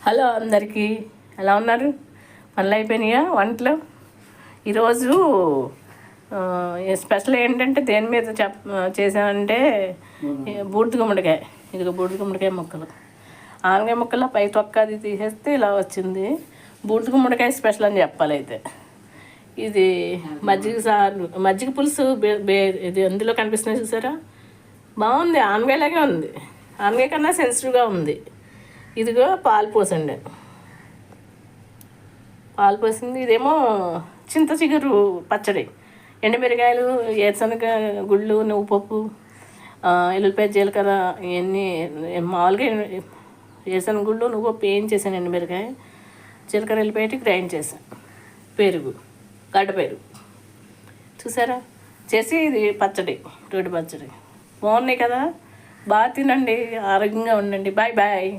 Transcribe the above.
Hello అందరికీ, ఎలా ఉన్నారు? పనులు అయిపోయినాయా వంటలు? ఈరోజు స్పెషల్ ఏంటంటే దేని మీద చేసామంటే బూడిద గుమ్మడికాయ. ఇదిగో బూడిద గుమ్మడికాయ ముక్కలు, ఆనగాయ ముక్కలు పై తొక్క అది తీసేస్తే ఇలా వచ్చింది. బూడిద గుమ్మడికాయ స్పెషల్ అని చెప్పాలి. అయితే ఇది మజ్జిగ సారు, మజ్జిగ పులుసు ఇది అందులో కనిపిస్తుంది చూసారా, బాగుంది. ఆనగాయలాగే ఉంది, ఆనగాయ కన్నా సెన్సిటివ్గా ఉంది. ఇదిగో పాలు పోసండి, పాలు పోసింది. ఇదేమో చింత చిగురు పచ్చడి, ఎండుమిరకాయలు, ఏరుశనగ గుళ్ళు, నువ్వు పప్పు, ఎల్లుల్లిపాయ, జీలకర్ర, ఇవన్నీ మామూలుగా ఏరుశనగ గుళ్ళు, నువ్వు పప్పు ఏం చేశాను, ఎండుమిరకాయ, జీలకర్ర, ఎల్లిపాయ గ్రైండ్ చేశాను, పెరుగు, గడ్డ పెరుగు చూసారా చేసి, ఇది పచ్చడి, రోటి పచ్చడి. బాగున్నాయి కదా, బాగా తినండి, ఆరోగ్యంగా ఉండండి. Bye bye.